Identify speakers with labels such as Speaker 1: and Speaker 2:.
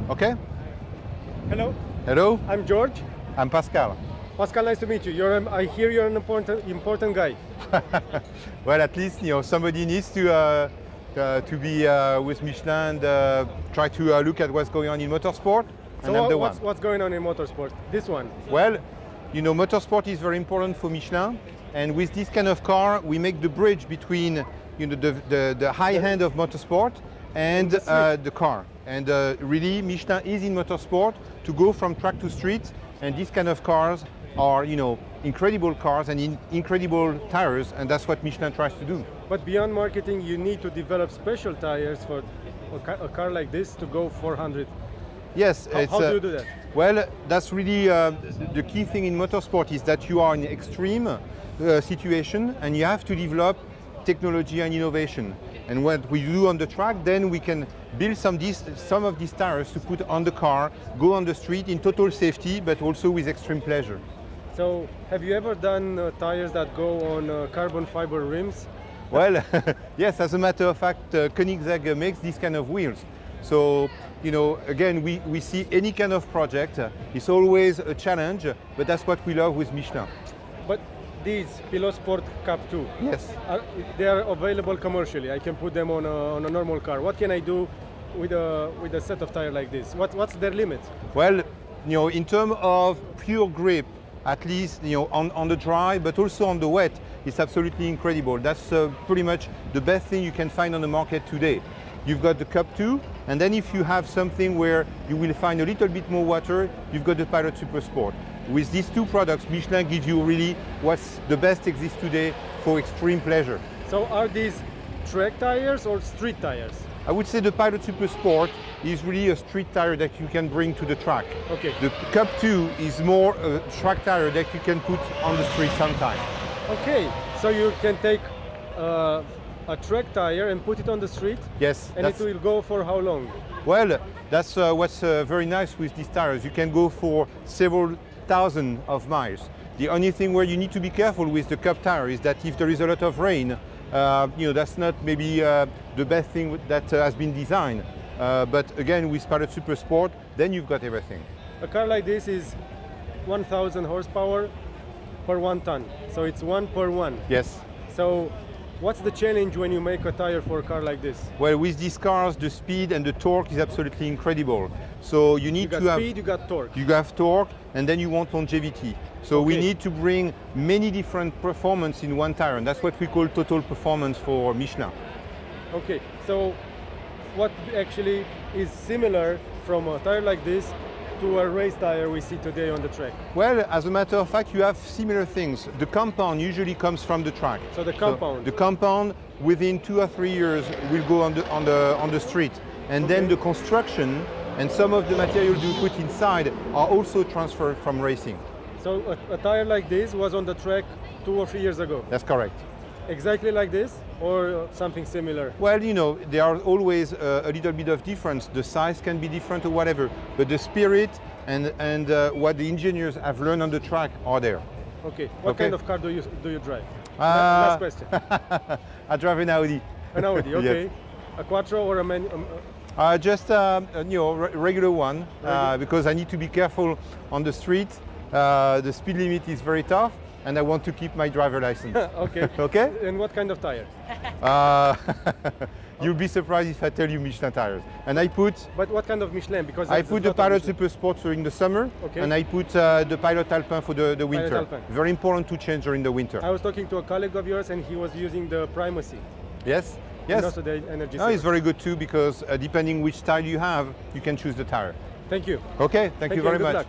Speaker 1: Okay?
Speaker 2: Hello.
Speaker 1: Hello,
Speaker 2: I'm George.
Speaker 1: I'm Pascal.
Speaker 2: Pascal, nice to meet you. I hear you're an important guy.
Speaker 1: Well, at least somebody needs to be with Michelin and try to look at what's going on in motorsport. And I'm the one.
Speaker 2: What's going on in motorsport? This one.
Speaker 1: Well, motorsport is very important for Michelin, and with this kind of car, we make the bridge between the high end of motorsport and the car. And really, Michelin is in motorsport to go from track to street, and these kind of cars are, incredible cars and incredible tires, and that's what Michelin tries to do.
Speaker 2: But beyond marketing, you need to develop special tires for a car like this to go 400.
Speaker 1: Yes.
Speaker 2: How do you do that?
Speaker 1: Well, that's really the key thing in motorsport is that you are in extreme situation and you have to develop technology and innovation. And what we do on the track, then we can build some of these tires to put on the car, go on the street in total safety, but also with extreme pleasure.
Speaker 2: So, have you ever done tires that go on carbon fiber rims?
Speaker 1: Well, yes, as a matter of fact, Koenigsegg makes these kind of wheels. So, again, we see any kind of project, it's always a challenge, but that's what we love with Michelin.
Speaker 2: But these Sport Cup 2,
Speaker 1: yes,
Speaker 2: they are available commercially. I can put them on a normal car. What can I do with a set of tires like this? What's their limit?
Speaker 1: Well, in terms of pure grip, at least on the dry, but also on the wet, it's absolutely incredible. That's pretty much the best thing you can find on the market today. You've got the Cup 2, and then if you have something where you will find a little bit more water, you've got the Pilot Super Sport. With these two products, Michelin gives you really what's the best exists today for extreme pleasure.
Speaker 2: So are these track tires or street tires?
Speaker 1: I would say the Pilot Super Sport is really a street tire that you can bring to the track.
Speaker 2: Okay.
Speaker 1: The Cup 2 is more a track tire that you can put on the street sometime.
Speaker 2: Okay, so you can take a track tire and put it on the street?
Speaker 1: Yes.
Speaker 2: And it will go for how long?
Speaker 1: Well, that's what's very nice with these tires. You can go for several thousand of miles. The only thing where you need to be careful with the Cup tire is that if there is a lot of rain, that's not maybe the best thing that has been designed. But again, with Pilot Super Sport, then you've got everything.
Speaker 2: A car like this is 1,000 horsepower per 1 ton. So it's 1 per 1.
Speaker 1: Yes.
Speaker 2: So what's the challenge when you make a tire for a car like this?
Speaker 1: Well, with these cars, the speed and the torque is absolutely incredible. So you need to have
Speaker 2: speed, you got torque.
Speaker 1: You have torque, and then you want longevity. So we need to bring many different performance in one tire, and that's what we call total performance for Michelin.
Speaker 2: Okay, so what actually is similar from a tire like this to a race tire we see today on the track?
Speaker 1: Well, as a matter of fact, you have similar things. The compound usually comes from the track.
Speaker 2: So the compound?
Speaker 1: So the compound, within 2 or 3 years, will go on the street. And then the construction and some of the materials you put inside are also transferred from racing.
Speaker 2: So a tire like this was on the track 2 or 3 years ago?
Speaker 1: That's correct.
Speaker 2: Exactly like this, or something similar?
Speaker 1: Well, there are always a little bit of difference. The size can be different or whatever, but the spirit and what the engineers have learned on the track are there.
Speaker 2: Okay. What kind of car do you drive? Last question.
Speaker 1: I drive an Audi.
Speaker 2: An Audi, okay.
Speaker 1: Yes.
Speaker 2: A Quattro or a
Speaker 1: just a regular one, because I need to be careful on the street. The speed limit is very tough, and I want to keep my driver license.
Speaker 2: Okay.
Speaker 1: Okay?
Speaker 2: And what kind of tire?
Speaker 1: You'll be surprised if I tell you Michelin tires. And I put...
Speaker 2: But what kind of Michelin? Because
Speaker 1: I put the Pilot Super Sport during the summer, and I put the Pilot Alpin for the winter. Very important to change during the winter.
Speaker 2: I was talking to a colleague of yours, and he was using the Primacy.
Speaker 1: Yes? Yes.
Speaker 2: And also the energy.
Speaker 1: No, it's very good too, because depending which style you have, you can choose the tire.
Speaker 2: Thank you.
Speaker 1: Okay, thank you very much.
Speaker 2: Good luck.